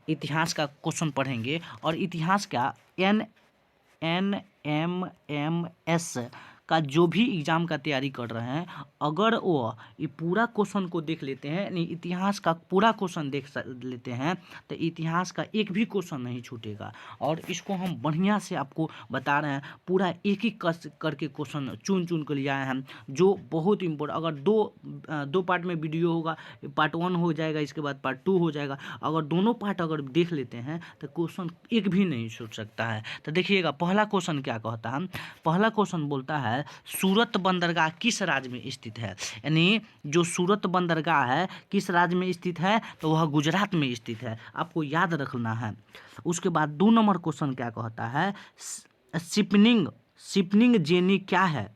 इतिहास का क्वेश्चन पढ़ेंगे और इतिहास का NMMS का जो भी एग्ज़ाम का तैयारी कर रहे हैं, अगर वो ये पूरा क्वेश्चन को देख लेते हैं, यानी इतिहास का पूरा क्वेश्चन देख लेते हैं, तो इतिहास का एक भी क्वेश्चन नहीं छूटेगा। और इसको हम बढ़िया से आपको बता रहे हैं, पूरा एक एक करके क्वेश्चन चुन चुन कर ले आए हैं, जो बहुत इम्पोर्टेंट। अगर दो पार्ट में वीडियो होगा, पार्ट 1 हो जाएगा, इसके बाद पार्ट 2 हो जाएगा। अगर दोनों पार्ट अगर देख लेते हैं तो क्वेश्चन एक भी नहीं छूट सकता है। तो देखिएगा पहला क्वेश्चन क्या कहता है। पहला क्वेश्चन बोलता है सूरत बंदरगाह किस राज्य में स्थित है। यानी जो सूरत बंदरगाह है किस राज्य में स्थित है, तो वह गुजरात में स्थित है, आपको याद रखना है। उसके बाद 2 नंबर क्वेश्चन क्या कहता है, शिपनिंग जेनी क्या है।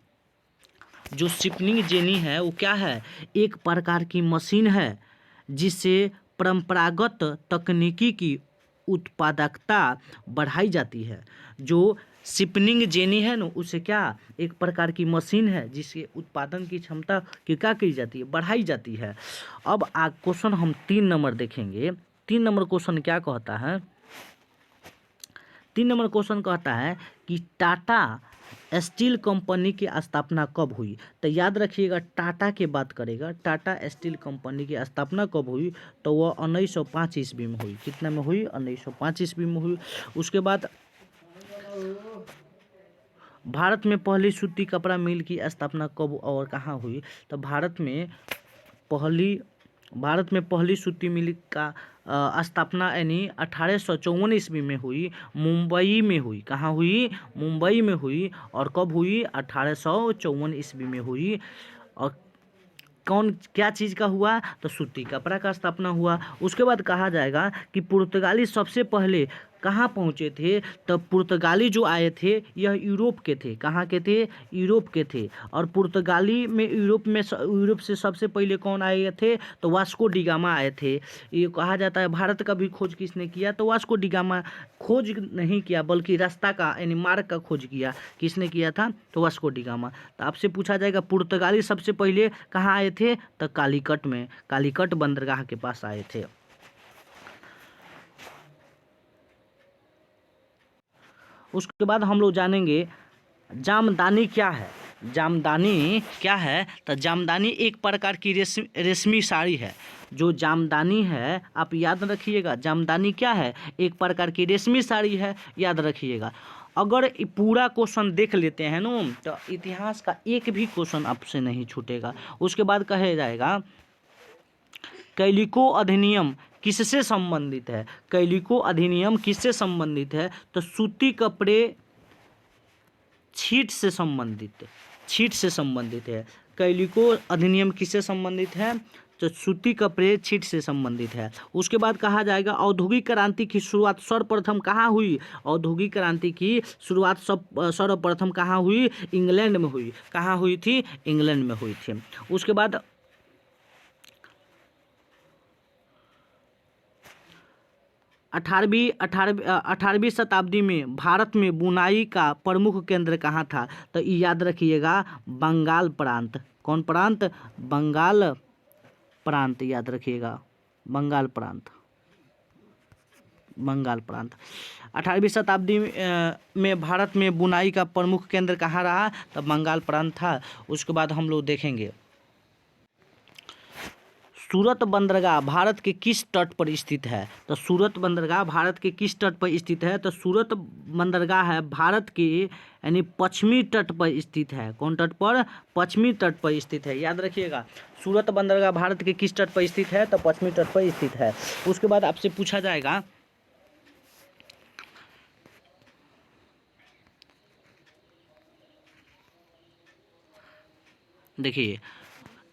जो शिपनिंग जेनी है वो क्या है, एक प्रकार की मशीन है जिससे परंपरागत तकनीकी की उत्पादकता बढ़ाई जाती है। जो शिपनिंग जेनी है ना, उसे क्या, एक प्रकार की मशीन है जिससे उत्पादन की क्षमता की क्या की जाती है, बढ़ाई जाती है। अब क्वेश्चन हम 3 नंबर देखेंगे। 3 नंबर क्वेश्चन क्या कहता है, 3 नंबर क्वेश्चन कहता है कि टाटा स्टील कंपनी की स्थापना कब हुई। तो याद रखिएगा टाटा की बात करेगा, टाटा स्टील कंपनी की स्थापना कब हुई, तो वह 1905 ईस्वी में हुई। कितना में हुई, 1905 ईस्वी में हुई। उसके बाद भारत में पहली सूती कपड़ा मिल की स्थापना कब और कहाँ हुई। तो भारत में पहली सूती मिल का स्थापना यानी 1854 ईस्वी में हुई, मुंबई में हुई। कहाँ हुई, मुंबई में हुई। और कब हुई, 1854 ईस्वी में हुई। और क्या चीज़ का हुआ, तो सूती कपड़ा का स्थापना हुआ। उसके बाद कहा जाएगा कि पुर्तगाली सबसे पहले कहाँ पहुँचे थे। तो पुर्तगाली जो आए थे यह यूरोप के थे। कहाँ के थे, यूरोप के थे। और पुर्तगाली में यूरोप से सबसे पहले कौन आए थे, तो वास्को डी गामा आए थे। ये कहा जाता है भारत का भी खोज किसने किया, तो वास्को डी गामा खोज नहीं किया बल्कि रास्ता का यानी मार्ग का खोज किया। किसने किया था, तो वास्को डी गामा। तो आपसे पूछा जाएगा पुर्तगाली सबसे पहले कहाँ आए थे, तो कालीकट में, कालीकट बंदरगाह के पास आए थे। उसके बाद हम लोग जानेंगे जामदानी क्या है। जामदानी क्या है, तो जामदानी एक प्रकार की रेशमी साड़ी है। जो जामदानी है आप याद रखिएगा, जामदानी क्या है, एक प्रकार की रेशमी साड़ी है, याद रखिएगा। अगर पूरा क्वेश्चन देख लेते हैं ना, तो इतिहास का एक भी क्वेश्चन आपसे नहीं छूटेगा। उसके बाद कहे जाएगा कैलिको अधिनियम किससे संबंधित है। कैलिको अधिनियम किससे संबंधित है, तो सूती कपड़े छीट से संबंधित है। कैलिको अधिनियम किससे संबंधित है, तो सूती कपड़े छीट से संबंधित है। उसके बाद कहा जाएगा औद्योगिक क्रांति की शुरुआत सर्वप्रथम कहाँ हुई। औद्योगिक क्रांति की शुरुआत सर्वप्रथम कहाँ हुई, इंग्लैंड में हुई। कहाँ हुई थी, इंग्लैंड में हुई थी। उसके बाद 18वीं शताब्दी में भारत में बुनाई का प्रमुख केंद्र कहाँ था, तो याद रखिएगा बंगाल प्रांत। कौन प्रांत, बंगाल प्रांत, याद रखिएगा बंगाल प्रांत। 18वीं शताब्दी में भारत में बुनाई का प्रमुख केंद्र कहाँ रहा, तो बंगाल प्रांत था। उसके बाद हम लोग देखेंगे सूरत बंदरगाह भारत के किस तट पर स्थित है। तो सूरत बंदरगाह भारत के किस तट पर स्थित है, तो सूरत बंदरगाह है भारत के यानी पश्चिमी तट पर स्थित है। कौन तट पर, पश्चिमी तट पर स्थित है, याद रखिएगा। सूरत बंदरगाह भारत के किस तट पर स्थित है, तो पश्चिमी तट पर स्थित है। उसके बाद आपसे पूछा जाएगा देखिए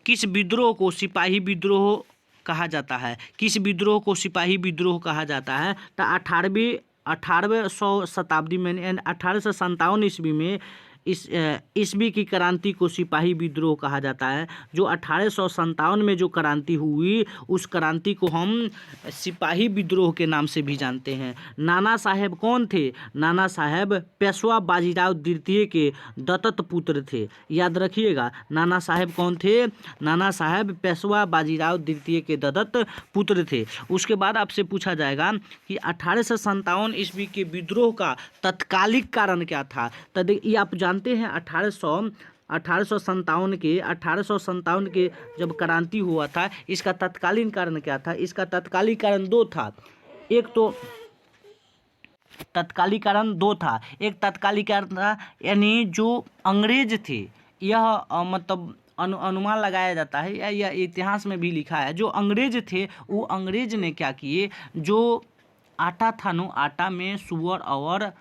किस विद्रोह को सिपाही विद्रोह कहा जाता है। किस विद्रोह को सिपाही विद्रोह कहा जाता है, तो 18वीं शताब्दी में 1857 ईस्वी में ईस्वी की क्रांति को सिपाही विद्रोह कहा जाता है। जो 1857 में जो क्रांति हुई उस क्रांति को हम सिपाही विद्रोह के नाम से भी जानते हैं। नाना साहेब कौन थे? नाना साहेब पेशवा बाजीराव द्वितीय के दत्तक पुत्र थे। याद रखिएगा, नाना साहेब कौन थे? नाना साहेब पेशवा बाजीराव द्वितीय के दत्तक पुत्र थे। उसके बाद आपसे पूछा जाएगा कि 1857 ईस्वी के विद्रोह का तत्कालिक कारण क्या था। तो ये आप जानते हैं 1857 के जब क्रांति हुआ था, इसका तत्कालीन कारण क्या था? इसका तत्कालिक कारण दो था। एक तत्कालिक कारण था, यानी जो अंग्रेज थे, यह मतलब अनुमान लगाया जाता है या यह इतिहास में भी लिखा है, जो अंग्रेज थे वो अंग्रेज ने क्या किए, जो आटा था नो, आटा में सूअर और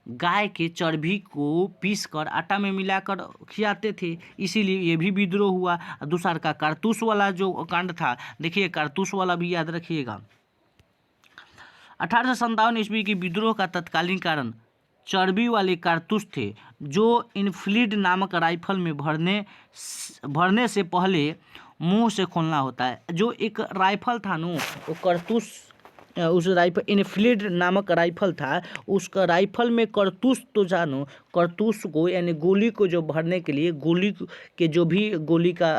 गाय के चर्बी को पीसकर आटा में मिलाकर खिलाते थे, इसीलिए ये भी विद्रोह हुआ। दूसरा का कारतूस वाला जो कांड था, देखिए कारतूस वाला भी याद रखिएगा। 1857 ईस्वी की विद्रोह का तत्कालीन कारण चर्बी वाले कारतूस थे, जो इनफ्लीड नामक राइफल में भरने से पहले मुंह से खोलना होता है। जो एक राइफल था नो, वो कारतूस, उस राइफल इनफ्लीड नामक राइफल था, उसका राइफल में कारतूस तो जानो, कारतूस को यानी गोली को जो भरने के लिए गोली के जो भी गोली का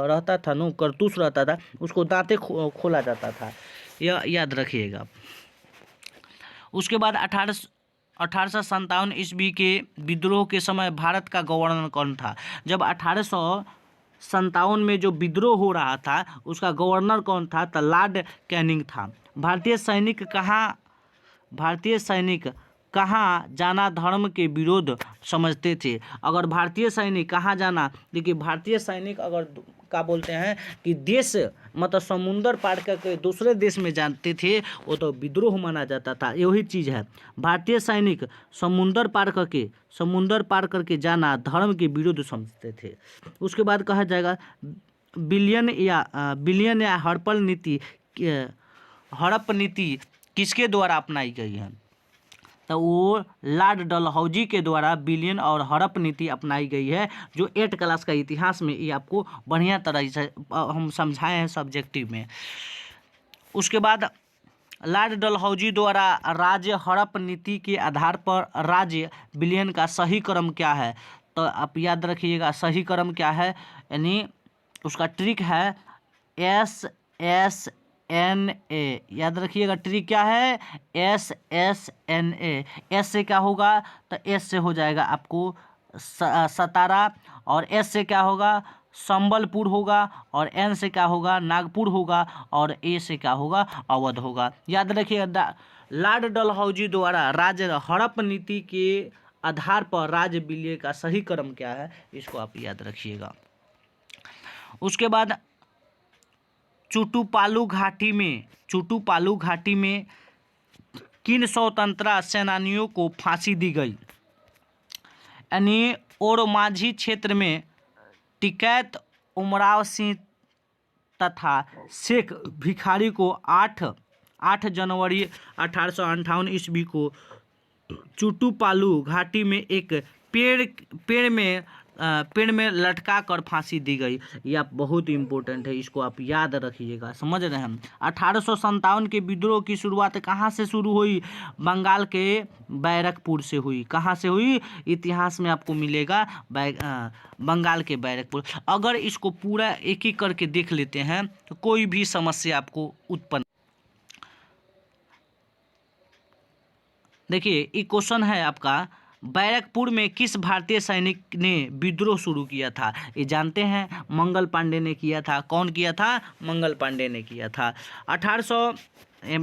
रहता था नो, कारतूस रहता था, उसको दांते खोला जाता था, यह याद रखिएगा। उसके बाद 1857 ईस्वी के विद्रोह के समय भारत का गवर्नर कौन था? जब 1857 में जो विद्रोह हो रहा था उसका गवर्नर कौन था? तो लॉर्ड कैनिंग था। भारतीय सैनिक कहाँ जाना धर्म के विरोध समझते थे। अगर भारतीय सैनिक कहाँ जाना, देखिए भारतीय सैनिक अगर क्या बोलते हैं कि देश मतलब समुंदर पार करके दूसरे देश में जाते थे, वो तो विद्रोह माना जाता था। यही चीज़ है, भारतीय सैनिक समुंदर पार करके जाना धर्म के विरुद्ध समझते थे। उसके बाद कहा जाएगा बिलियन या हड़प नीति किसके द्वारा अपनाई गई है? तो वो लॉर्ड डलहौजी के द्वारा बिलियन और हड़प नीति अपनाई गई है, जो 8 क्लास का इतिहास में ये आपको बढ़िया तरह से हम समझाए हैं सब्जेक्टिव में। उसके बाद लॉर्ड डलहौजी द्वारा राज्य हड़प नीति के आधार पर राज्य बिलियन का सही क्रम क्या है? तो आप याद रखिएगा सही क्रम क्या है, यानी उसका ट्रिक है SSNA। याद रखिएगा ट्रिक क्या है, SSNA। एस से क्या होगा? तो एस से हो जाएगा आपको सतारा, और एस से क्या होगा? संबलपुर होगा, और एन से क्या होगा? नागपुर होगा, और ए से क्या होगा? अवध होगा। याद रखिएगा लॉर्ड डलहौजी द्वारा राज्य हड़प नीति के आधार पर राज्य विलय का सही क्रम क्या है, इसको आप याद रखिएगा। उसके बाद चुटुपालू घाटी में किन स्वतंत्रता सेनानियों को फांसी दी गई? यानी ओरमांझी क्षेत्र में टिकैत उमराव सिंह तथा शेख भिखारी को 8 जनवरी 1858 ईस्वी को चुटुपालू घाटी में एक पेड़ में लटका कर फांसी दी गई। यह बहुत इम्पोर्टेंट है, इसको आप याद रखिएगा, समझ रहे हैं। 1857 के विद्रोह की शुरुआत कहाँ से शुरू हुई? बंगाल के बैरकपुर से हुई। कहाँ से हुई? इतिहास में आपको मिलेगा बंगाल के बैरकपुर। अगर इसको पूरा एक एक करके देख लेते हैं तो कोई भी समस्या आपको उत्पन्न। देखिए ये क्वेश्चन है आपका, बैरकपुर में किस भारतीय सैनिक ने विद्रोह शुरू किया था? ये जानते हैं मंगल पांडे ने किया था। कौन किया था? मंगल पांडे ने किया था। 1800 ये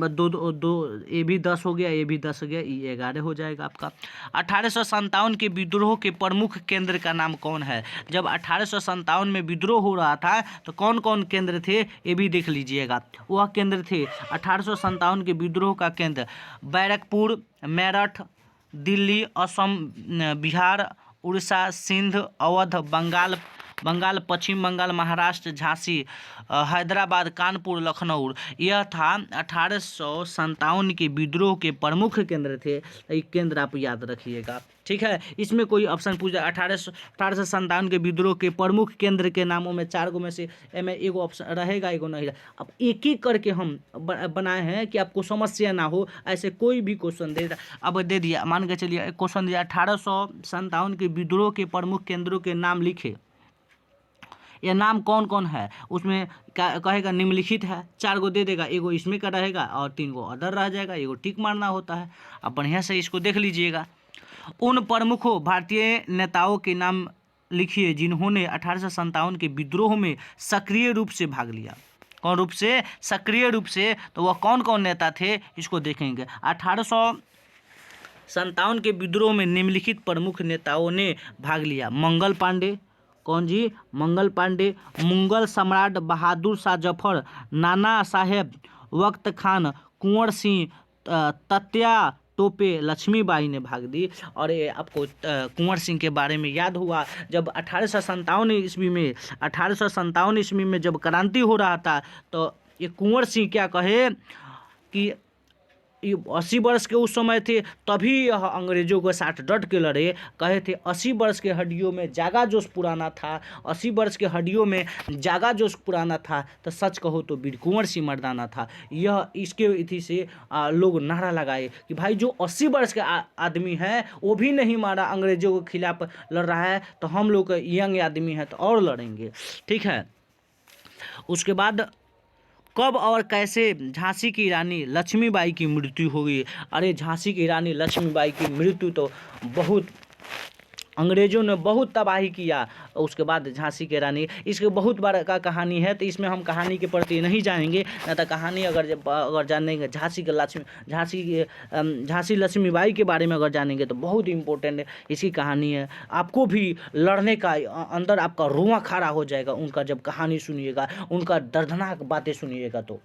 भी 10 हो गया, ये भी 10 हो गया, ये 11 हो जाएगा आपका। 1857 के विद्रोह के प्रमुख केंद्र का नाम कौन है? जब 1857 में विद्रोह हो रहा था तो कौन कौन केंद्र थे ये भी देख लीजिएगा। वह केंद्र थे 1857 के विद्रोह का केंद्र बैरकपुर, मेरठ, दिल्ली, असम, बिहार, उड़ीसा, सिंध, अवध, बंगाल बंगाल, पश्चिम बंगाल, महाराष्ट्र, झांसी, हैदराबाद, कानपुर, लखनऊ, यह था 1857 के विद्रोह के प्रमुख केंद्र थे। ये केंद्र आप याद रखिएगा, ठीक है। इसमें कोई ऑप्शन पूछा 1857 के विद्रोह के प्रमुख केंद्र के नामों में 4 गो में से एमे एगो ऑप्शन रहेगा, एगो नहीं रहेगा। अब एक एक करके हम बनाए हैं कि आपको समस्या ना हो, ऐसे कोई भी क्वेश्चन दे अब दे दिया, मान के चलिए क्वेश्चन दिया 1857 के विद्रोह के प्रमुख केंद्रों के नाम लिखे, ये नाम कौन कौन है, उसमें क्या कहेगा निम्नलिखित है, 4 गो दे देगा, एगो इसमें का रहेगा और 3 गो अदर रह जाएगा, एगो टिक मारना होता है। अब बढ़िया से इसको देख लीजिएगा। उन प्रमुखों भारतीय नेताओं के नाम लिखिए जिन्होंने 1857 के विद्रोह में सक्रिय रूप से भाग लिया। कौन रूप से? सक्रिय रूप से। तो वह कौन कौन नेता थे इसको देखेंगे। 1857 के विद्रोह में निम्नलिखित प्रमुख नेताओं ने भाग लिया। मंगल पांडे, कौन जी? मंगल पांडे, मुगल सम्राट बहादुर शाह जफर, नाना साहेब वक्त खान, कुंवर सिंह, तत्या टोपे, लक्ष्मीबाई ने भाग दी। और ये आपको कुंवर सिंह के बारे में याद हुआ, जब 1857 ईस्वी में जब क्रांति हो रहा था तो ये कुंवर सिंह क्या कहे कि 80 वर्ष के उस समय थे, तभी यह अंग्रेजों के साथ डट के लड़े। कहे थे 80 वर्ष के हड्डियों में जागा जोश पुराना था, 80 वर्ष के हड्डियों में जागा जोश पुराना था, तो सच कहो तो वीर कुंवर सिंह मर्दाना था। यह इसके इति से लोग नारा लगाए कि भाई जो 80 वर्ष के आदमी है वो भी नहीं मारा, अंग्रेजों के खिलाफ लड़ रहा है, तो हम लोग यंग आदमी है तो और लड़ेंगे, ठीक है। उसके बाद कब और कैसे झांसी की रानी लक्ष्मीबाई की मृत्यु हुई? अरे झांसी की रानी लक्ष्मीबाई की मृत्यु तो बहुत अंग्रेजों ने बहुत तबाही किया। उसके बाद झांसी की रानी, इसके बहुत बड़ा का कहानी है, तो इसमें हम कहानी के प्रति नहीं जाएंगे, न तो कहानी अगर जानेंगे झांसी लक्ष्मीबाई के बारे में अगर जानेंगे तो बहुत इम्पोर्टेंट है इसकी कहानी है। आपको भी लड़ने का अंदर आपका रुआं खड़ा हो जाएगा उनका जब कहानी सुनिएगा, उनका दर्दनाक बातें सुनिएगा। तो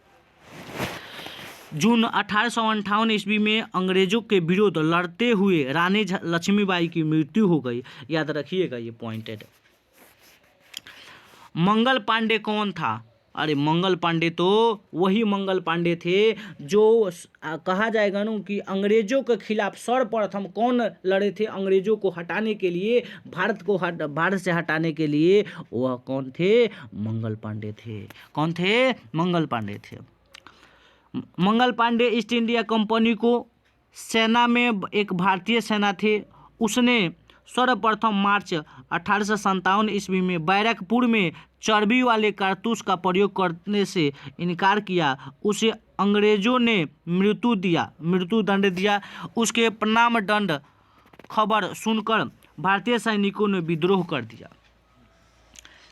जून 1858 ईस्वी में अंग्रेजों के विरुद्ध लड़ते हुए रानी लक्ष्मीबाई की मृत्यु हो गई। याद रखिएगा ये पॉइंटेड। मंगल पांडे कौन था? अरे मंगल पांडे तो वही मंगल पांडे थे जो कहा जाएगा ना कि अंग्रेजों के खिलाफ सर्वप्रथम कौन लड़े थे अंग्रेजों को हटाने के लिए, भारत से हटाने के लिए। वह कौन थे? मंगल पांडे थे। कौन थे? मंगल पांडे थे। Mangal Pandey east India company को सेना में एक भारतीय सेना थे। उसने सर्वप्रथम मार्च 1857 ईस्वी में बैरकपुर में चर्बी वाले कारतूस का प्रयोग करने से इनकार किया। उसे अंग्रेजों ने मृत्युदंड दिया। उसके प्रणाम दंड खबर सुनकर भारतीय सैनिकों ने विद्रोह कर दिया।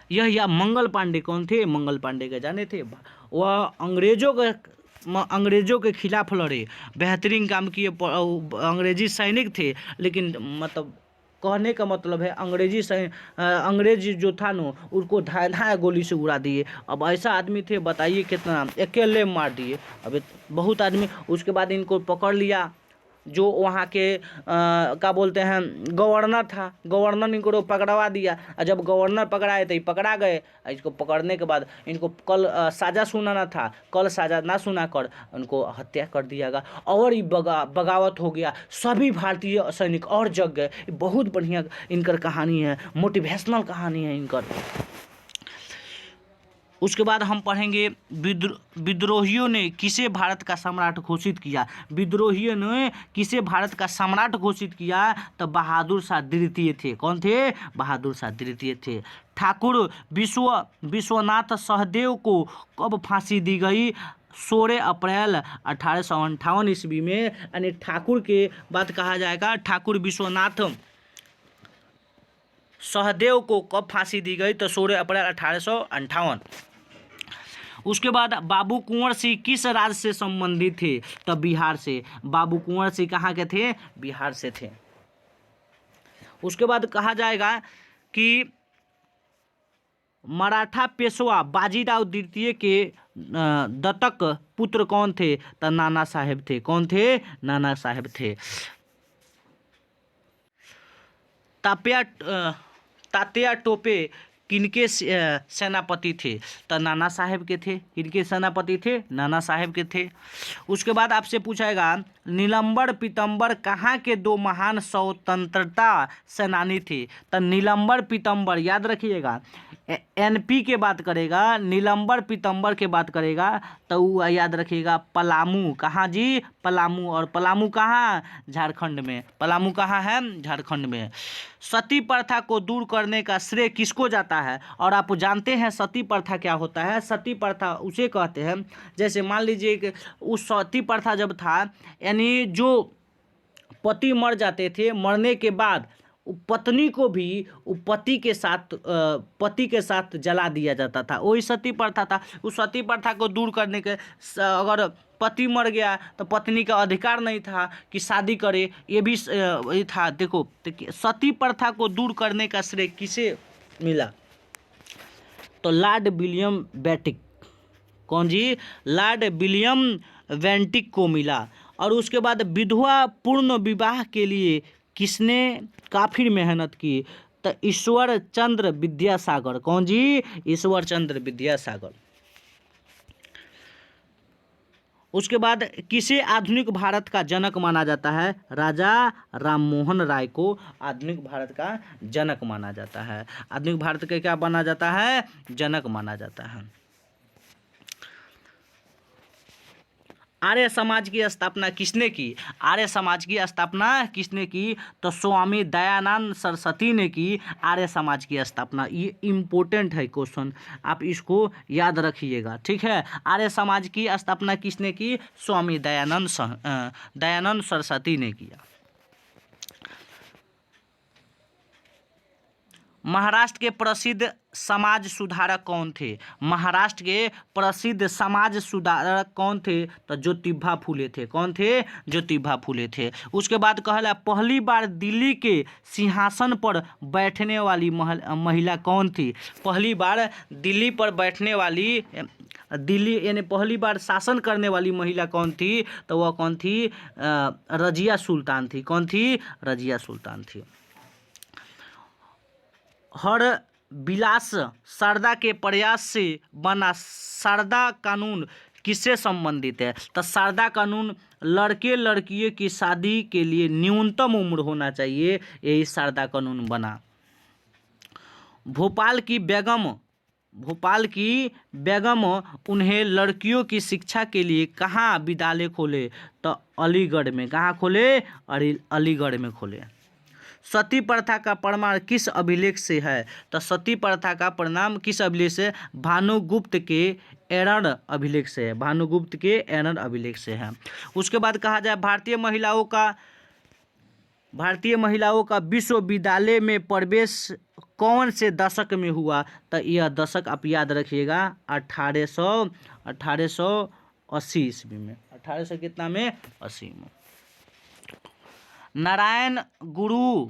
यह मंगल पांडे कौन थे? मंगल पांडे के जाने थे। वह अंग्रेजों के खिलाफ लड़े, बेहतरीन काम किए, अंग्रेजी सैनिक थे। लेकिन मतलब कहने का मतलब है अंग्रेज जो था ना उनको धाया गोली से उड़ा दिए। अब ऐसा आदमी थे, बताइए कितना, अकेले मार दिए। अब बहुत आदमी, उसके बाद इनको पकड़ लिया जो वहाँ के क्या बोलते हैं गवर्नर था, गवर्नर इनको पकड़वा दिया। और जब गवर्नर पकड़ाए तो ये पकड़ा गए। इसको पकड़ने के बाद इनको कल साजा सुनाना था, कल साजा ना सुना कर उनको हत्या कर दिया गया। और ये बगावत हो गया, सभी भारतीय सैनिक और जग गए। बहुत बढ़िया इनकर कहानी है, मोटिवेशनल कहानी है इनकर। उसके बाद हम पढ़ेंगे विद्रोहियों ने किसे भारत का सम्राट घोषित किया। विद्रोहियों ने किसे भारत का सम्राट घोषित किया? तो बहादुर शाह द्वितीय थे। कौन थे? बहादुर शाह द्वितीय थे। ठाकुर विश्वनाथ सहदेव को कब फांसी दी गई? 16 अप्रैल 1858 ईस्वी में। यानी ठाकुर के बात कहा जाएगा, ठाकुर विश्वनाथ सहदेव को कब फांसी दी गई? तो 16 अप्रैल 1858। उसके बाद बाबू कुंवर सिंह किस राज्य से संबंधित थे? तो बिहार से। बाबू कुंवर सिंह कहाँ के थे? बिहार से थे। उसके बाद कहा जाएगा कि मराठा पेशवा बाजीराव द्वितीय के दत्तक पुत्र कौन थे? तो नाना साहेब थे। कौन थे? नाना साहेब थे। तात्या टोपे किनके सेनापति थे? तो नाना साहेब के थे। किनके सेनापति थे? नाना साहेब के थे। उसके बाद आपसे पूछाएगा नीलंबर पीतम्बर कहाँ के दो महान स्वतंत्रता सेनानी थे? तो नीलंबर पीतम्बर याद रखिएगा, एनपी के बात करेगा, नीलंबर पीतम्बर के बात करेगा तो वो याद रखिएगा पलामू। कहाँ जी? पलामू। और पलामू कहाँ? झारखंड में। पलामू कहाँ है? झारखंड में। सती प्रथा को दूर करने का श्रेय किसको जाता है? और आप जानते हैं सती प्रथा क्या होता है? सती प्रथा उसे कहते हैं, जैसे मान लीजिए कि उस सती प्रथा जब था, यानी जो पति मर जाते थे, मरने के बाद पत्नी को भी पति के साथ जला दिया जाता था, वही सती प्रथा था। उस सती प्रथा को दूर करने के अगर पति मर गया तो पत्नी का अधिकार नहीं था कि शादी करे, ये भी ये था। देखो सती प्रथा को दूर करने का श्रेय किसे मिला? तो लॉर्ड विलियम बेंटिक। कौन जी? लॉर्ड विलियम बेंटिक को मिला। और उसके बाद विधवा पूर्ण विवाह के लिए किसने काफी मेहनत की? तो ईश्वर चंद्र विद्यासागर। कौन जी? ईश्वर चंद्र विद्यासागर। उसके बाद किसे आधुनिक भारत का जनक माना जाता है? राजा राममोहन राय को आधुनिक भारत का जनक माना जाता है। आधुनिक भारत का क्या माना जाता है? जनक माना जाता है। आर्य समाज की स्थापना किसने की? आर्य समाज की स्थापना किसने की? तो स्वामी दयानंद सरस्वती ने की आर्य समाज की स्थापना। ये इम्पोर्टेंट है क्वेश्चन, आप इसको याद रखिएगा, ठीक है। आर्य समाज की स्थापना किसने की? स्वामी दयानंद सरस्वती ने किया। महाराष्ट्र के प्रसिद्ध समाज सुधारक कौन थे? महाराष्ट्र के प्रसिद्ध समाज सुधारक कौन थे? तो ज्योतिबा फूले थे। कौन थे? ज्योतिबा फूले थे। उसके बाद कहला पहली बार दिल्ली के सिंहासन पर बैठने वाली महिला कौन थी? पहली बार दिल्ली पर बैठने वाली, दिल्ली यानी पहली बार शासन करने वाली महिला कौन थी? तो वह कौन थी? रजिया सुल्तान थी। कौन थी? रजिया सुल्तान थी। हर विलास शारदा के प्रयास से बना शारदा कानून किससे संबंधित है? तो शारदा कानून लड़के लड़कियों की शादी के लिए न्यूनतम उम्र होना चाहिए, यही शारदा कानून बना। भोपाल की बेगम उन्हें लड़कियों की शिक्षा के लिए कहाँ विद्यालय खोले? तो अलीगढ़ में। कहाँ खोले? अलीगढ़ में खोले। सती प्रथा का प्रमाण किस अभिलेख से है? तो सती प्रथा का परिणाम किस अभिलेख से? भानुगुप्त के एरन अभिलेख से है। भानुगुप्त के एरन अभिलेख से है। उसके बाद कहा जाए भारतीय महिलाओं का विश्वविद्यालय में प्रवेश कौन से दशक में हुआ? तो यह दशक आप याद रखिएगा 1880 ईस्वी में। 1800 कितना में? 80 में। नारायण गुरु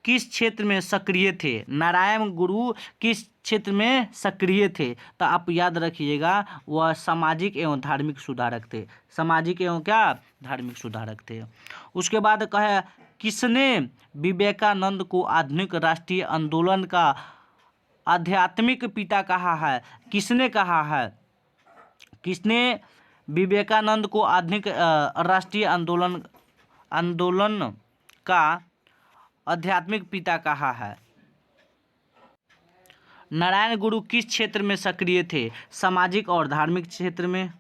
किस क्षेत्र में सक्रिय थे? नारायण गुरु किस क्षेत्र में सक्रिय थे? तो आप याद रखिएगा वह सामाजिक एवं धार्मिक सुधारक थे। सामाजिक एवं क्या? धार्मिक सुधारक थे। उसके बाद कहे किसने विवेकानंद को आधुनिक राष्ट्रीय आंदोलन का आध्यात्मिक पिता कहा है? किसने कहा है? किसने विवेकानंद को आधुनिक राष्ट्रीय आंदोलन का आध्यात्मिक पिता कहा है? नारायण गुरु किस क्षेत्र में सक्रिय थे? सामाजिक और धार्मिक क्षेत्र में।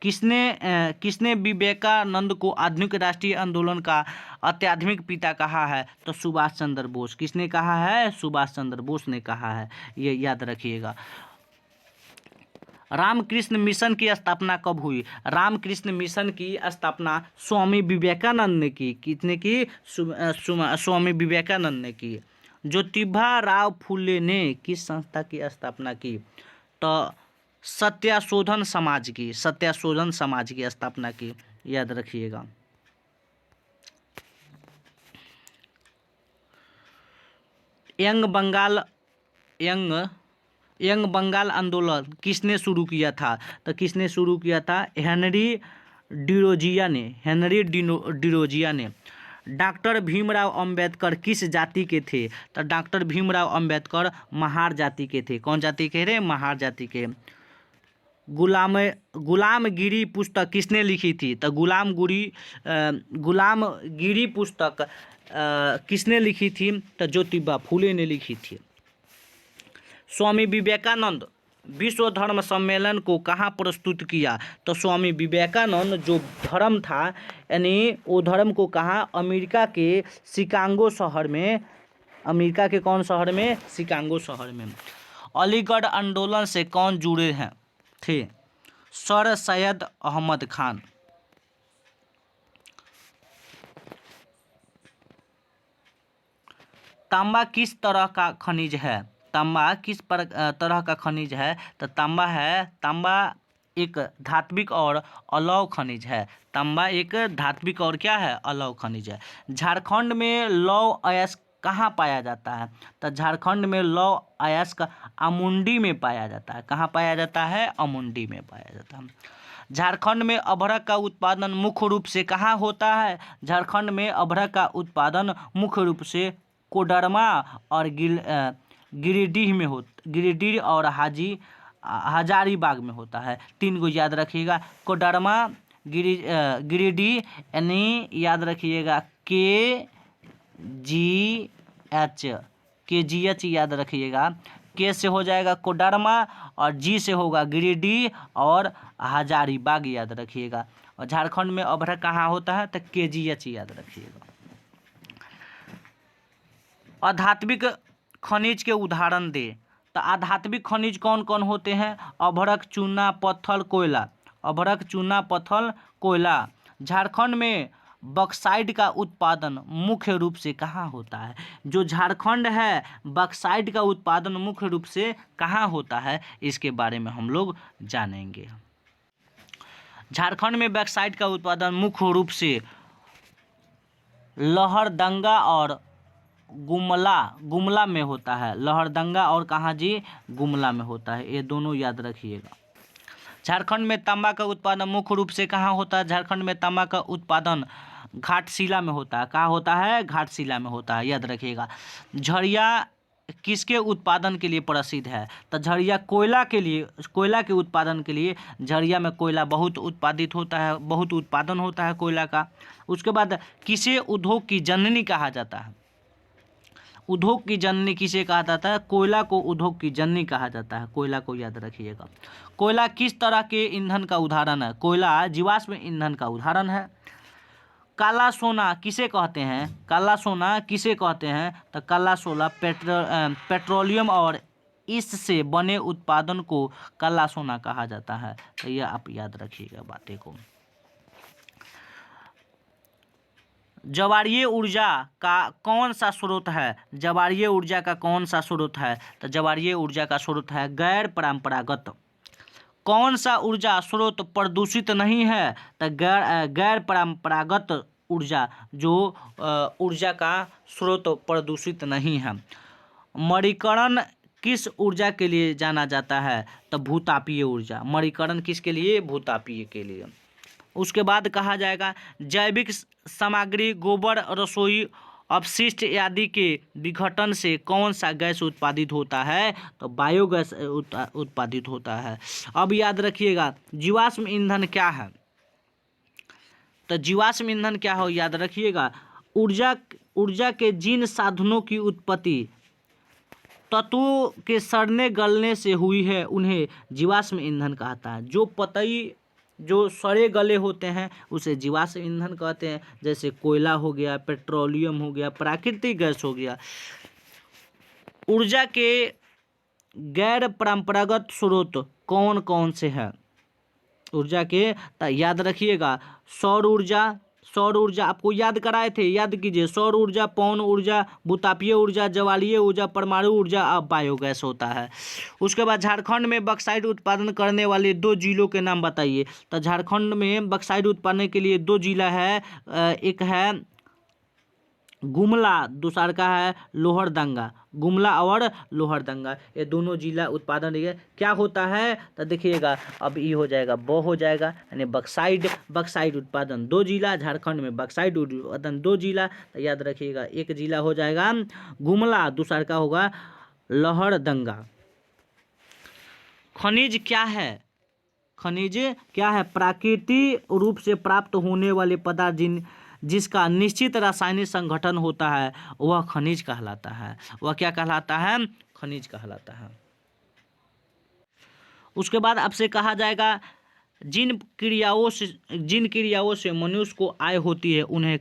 किसने विवेकानंद को आधुनिक राष्ट्रीय आंदोलन का आध्यात्मिक पिता कहा है? तो सुभाष चंद्र बोस। किसने कहा है? सुभाष चंद्र बोस ने कहा है, ये याद रखिएगा। रामकृष्ण मिशन की स्थापना कब हुई? रामकृष्ण मिशन की स्थापना स्वामी विवेकानंद ने की। किसने की? स्वामी विवेकानंद ने की। ज्योतिबा राव फूले ने किस संस्था की स्थापना की? तो सत्याशोधन समाज की स्थापना की, याद रखिएगा। यंग बंगाल आंदोलन किसने शुरू किया था? तो किसने शुरू किया था? हेनरी डिरोजिया ने। डॉक्टर भीमराव अंबेडकर किस जाति के थे? तो डॉक्टर भीमराव अंबेडकर महार जाति के थे। कौन जाति के थे? महार जाति के। गुलामगिरी पुस्तक किसने लिखी थी? तो गुलामगिरी पुस्तक किसने लिखी थी? तो ज्योतिबा फूले ने लिखी थी। स्वामी विवेकानंद विश्व धर्म सम्मेलन को कहाँ प्रस्तुत किया? तो स्वामी विवेकानंद जो धर्म था यानी वो धर्म को कहाँ? अमेरिका के शिकागो शहर में। अमेरिका के कौन शहर में? शिकागो शहर में। अलीगढ़ आंदोलन से कौन जुड़े हैं थे? सर सैयद अहमद खान। तांबा किस तरह का खनिज है? तांबा किस तरह का खनिज है? तो तांबा एक धात्विक और अलौह खनिज है। तांबा एक धात्विक और क्या है? अलौह खनिज है। झारखंड में लौह अयस्क कहाँ पाया जाता है? तो झारखंड में लौह अयस्क अमुंडी में पाया जाता है। कहाँ पाया जाता है? अमुंडी में पाया जाता है। झारखंड में अभ्रक का उत्पादन मुख्य रूप से कहाँ होता है? झारखंड में अभ्रक का उत्पादन मुख्य रूप से कोडरमा और गिरिडीह और हजारीबाग में होता है। 3 को याद रखिएगा, कोडरमा, गिरिडीह, यानी याद रखिएगा KGH याद रखिएगा। के से हो जाएगा कोडरमा और जी से होगा गिरिडीह और हजारीबाग याद रखिएगा। और झारखंड में अभ्रक कहाँ होता है? तो KGH याद रखिएगा। अधात्विक खनिज के उदाहरण दे। तो अधात्विक खनिज कौन कौन होते हैं? अभ्रक, चूना, पत्थर, कोयला। अभ्रक, चूना, पत्थर, कोयला। झारखंड में बक्साइट का उत्पादन मुख्य रूप से कहाँ होता है? जो झारखंड है बक्साइट का उत्पादन मुख्य रूप से कहाँ होता है, इसके बारे में हम लोग जानेंगे। झारखंड में बक्साइट का उत्पादन मुख्य रूप से लहरदंगा और गुमला में होता है। लहरदंगा और कहाँ जी? गुमला में होता है। ये दोनों याद रखिएगा। झारखंड में तांबा का उत्पादन मुख्य रूप से कहाँ होता है? झारखंड में तांबा का उत्पादन घाटशिला में होता है। कहाँ होता है? घाटशिला में होता है, याद रखिएगा। झरिया किसके उत्पादन के लिए प्रसिद्ध है? तो झरिया कोयला के उत्पादन के लिए झरिया में कोयला बहुत उत्पादित होता है, बहुत उत्पादन होता है कोयला का। उसके बाद किसे उद्योग की जननी कहा जाता है? उद्योग की जननी किसे कहा जाता है? कोयला को उद्योग की जननी कहा जाता है। कोयला को याद रखिएगा। कोयला किस तरह के ईंधन का उदाहरण है? कोयला जीवाश्म ईंधन का उदाहरण है। काला सोना किसे कहते हैं? काला सोना किसे कहते हैं? तो काला सोना पेट्रोलियम और इससे बने उत्पादन को काला सोना कहा जाता है। तो यह आप याद रखिएगा बातें को। ज्वारीय ऊर्जा का कौन सा स्रोत है? ज्वारीय ऊर्जा का कौन सा स्रोत है? तो ज्वारीय ऊर्जा का स्रोत है गैर परंपरागत। कौन सा ऊर्जा स्रोत प्रदूषित नहीं है? तो गैर परंपरागत ऊर्जा जो ऊर्जा का स्रोत प्रदूषित नहीं है। मणिकरण किस ऊर्जा के लिए जाना जाता है? तो भूतापीय ऊर्जा। मणिकरण किसके लिए? भूतापीय के लिए। उसके बाद कहा जाएगा जैविक सामग्री, गोबर, रसोई अपशिष्ट आदि के विघटन से कौन सा गैस उत्पादित होता है? तो बायोगैस उत्पादित होता है। अब याद रखिएगा जीवाश्म ईंधन क्या है? तो जीवाश्म ईंधन क्या हो? याद रखिएगा ऊर्जा के जिन साधनों की उत्पत्ति तत्वों के सड़ने गलने से हुई है उन्हें जीवाश्म ईंधन कहता है। जो सड़े गले होते हैं उसे जीवाश्म ईंधन कहते हैं। जैसे कोयला हो गया, पेट्रोलियम हो गया, प्राकृतिक गैस हो गया। ऊर्जा के गैर परंपरागत स्रोत कौन कौन से हैं? ऊर्जा के याद रखिएगा सौर ऊर्जा आपको याद कराए थे, याद कीजिए। सौर ऊर्जा, पवन ऊर्जा, भूतापीय ऊर्जा, ज्वारीय ऊर्जा, परमाणु ऊर्जा और बायोगैस होता है। उसके बाद झारखंड में बक्साइट उत्पादन करने वाले 2 जिलों के नाम बताइए। तो झारखंड में बक्साइट उत्पादन के लिए 2 जिला है, एक है गुमला, दूसरा का है लोहरदंगा। गुमला और लोहरदंगा ये दोनों जिला उत्पादन है। क्या होता है तो देखिएगा, अब ये हो जाएगा ब हो जाएगा, यानी बक्साइड। बक्साइड उत्पादन 2 जिला, झारखंड में बक्साइड उत्पादन 2 जिला। तो याद रखिएगा, एक जिला हो जाएगा गुमला, दूसरा का होगा लोहरदंगा। खनिज क्या है? खनिज क्या है? प्राकृतिक रूप से प्राप्त होने वाले पदार्थ जिसका निश्चित रासायनिक संगठन होता है वह खनिज कहलाता है। वह क्या कहलाता है? खनिज कहलाता है। उसके बाद आपसे कहा जाएगा जिन क्रियाओं से मनुष्य को आय होती है उन्हें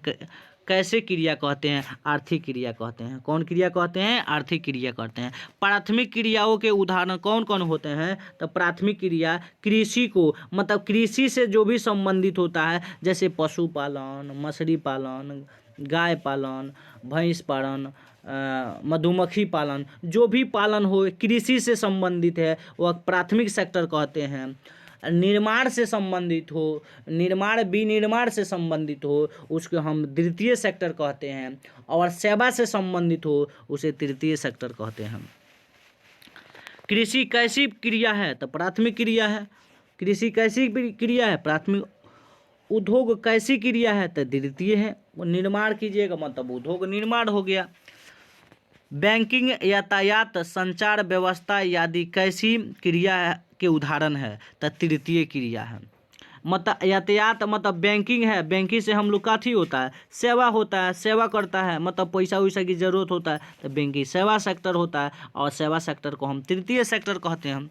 कैसे क्रिया कहते हैं? आर्थिक क्रिया कहते हैं। कौन क्रिया कहते हैं? आर्थिक क्रिया कहते हैं। प्राथमिक क्रियाओं के उदाहरण कौन कौन होते हैं? तो प्राथमिक क्रिया कृषि को, मतलब कृषि से जो भी संबंधित होता है, जैसे पशुपालन, मछली पालन, गाय पालन, भैंस पालन, मधुमक्खी पालन, जो भी पालन हो कृषि से संबंधित है वह प्राथमिक सेक्टर कहते हैं। निर्माण से संबंधित हो, निर्माण विनिर्माण से संबंधित हो उसको हम द्वितीय सेक्टर कहते हैं, और सेवा से संबंधित हो उसे तृतीय सेक्टर कहते हैं। कृषि कैसी क्रिया है? तो प्राथमिक क्रिया है। कृषि कैसी क्रिया है? प्राथमिक। उद्योग कैसी क्रिया है? तो द्वितीय है। वो निर्माण कीजिएगा मतलब उद्योग निर्माण हो गया। बैंकिंग, यातायात, संचार व्यवस्था आदि कैसी क्रिया के उदाहरण है? तो तृतीय क्रिया है। मतलब यातायात मतलब बैंकिंग है, बैंकिंग से हम लोग का थी होता है, सेवा होता है, सेवा करता है, मतलब पैसा वैसा की जरूरत होता है तो बैंकिंग सेवा सेक्टर होता है, और सेवा सेक्टर को हम तृतीय सेक्टर कहते हैं।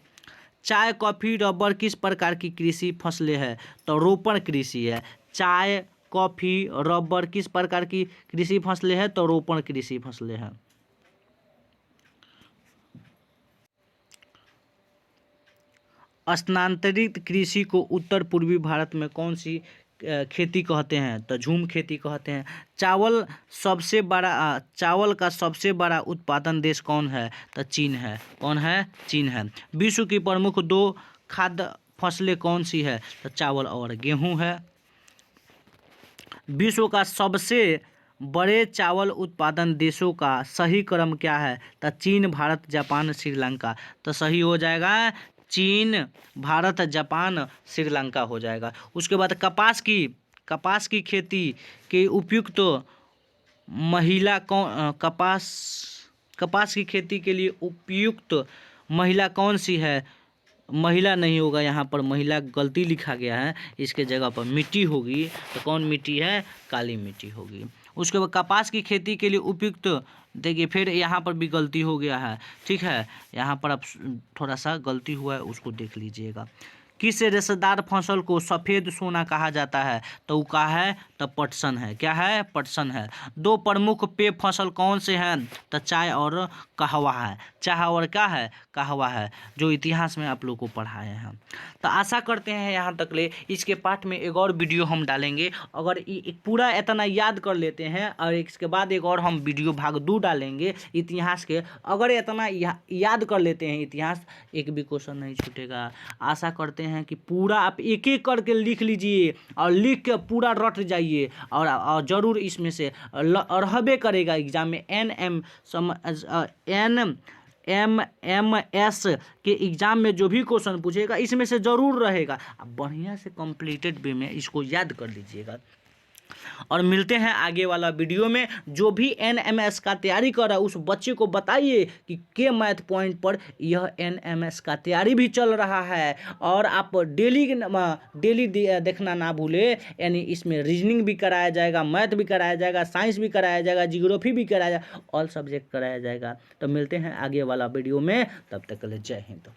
चाय, कॉफ़ी, रबर किस प्रकार की कृषि फसलें है? तो रोपण कृषि है। चाय, कॉफ़ी, रबर किस प्रकार की कृषि फसलें है? तो रोपण कृषि फसलें हैं। स्थानांतरित कृषि को उत्तर पूर्वी भारत में कौन सी खेती कहते हैं? तो झूम खेती कहते हैं। चावल का सबसे बड़ा उत्पादन देश कौन है? तो चीन है। कौन है? चीन है। विश्व की प्रमुख 2 खाद्य फसलें कौन सी है? तो चावल और गेहूं है। विश्व का सबसे बड़े चावल उत्पादन देशों का सही क्रम क्या है? तो चीन, भारत, जापान, श्रीलंका। तो सही हो जाएगा चीन, भारत, जापान, श्रीलंका हो जाएगा। उसके बाद कपास की खेती के उपयुक्त महिला कौन? कपास की खेती के लिए उपयुक्त महिला कौन सी है? महिला नहीं होगा, यहाँ पर महिला गलती लिखा गया है, इसके जगह पर मिट्टी होगी। तो कौन मिट्टी है? काली मिट्टी होगी। उसके बाद कपास की खेती के लिए उपयुक्त, देखिए फिर यहाँ पर भी गलती हो गया है, ठीक है, यहाँ पर अब थोड़ा सा गलती हुआ है उसको देख लीजिएगा। किस रेशेदार फसल को सफ़ेद सोना कहा जाता है? तो वो कहा है तो पटसन है। क्या है? पटसन है। 2 प्रमुख पेय फसल कौन से हैं? तो चाय और कहवा है। चाय और क्या है? कहवा है, जो इतिहास में आप लोग को पढ़ाए हैं। तो आशा करते हैं यहाँ तक ले। इसके पाठ में एक और वीडियो हम डालेंगे, अगर पूरा इतना याद कर लेते हैं और इसके बाद एक और हम वीडियो भाग 2 डालेंगे इतिहास के। अगर इतना याद कर लेते हैं इतिहास, एक भी क्वेश्चन नहीं छूटेगा। आशा करते हैं कि पूरा आप एक एक करके लिख लीजिए और लिख के पूरा रट जाइए, और ज़रूर इसमें से रहबे करेगा एग्जाम में। NMS के एग्ज़ाम में जो भी क्वेश्चन पूछेगा इसमें से ज़रूर रहेगा। आप बढ़िया से कंप्लीटेड वे में इसको याद कर लीजिएगा। और मिलते हैं आगे वाला वीडियो में। जो भी NMS का तैयारी कर रहा है उस बच्चे को बताइए कि के मैथ पॉइंट पर यह NMS का तैयारी भी चल रहा है, और आप डेली देखना ना भूले। यानी इसमें रीजनिंग भी कराया जाएगा, मैथ भी कराया जाएगा, साइंस भी कराया जाएगा, जियोग्राफी भी कराया जाएगा, ऑल सब्जेक्ट कराया जाएगा। तो मिलते हैं आगे वाला वीडियो में, तब तक के लिए जय हिंद।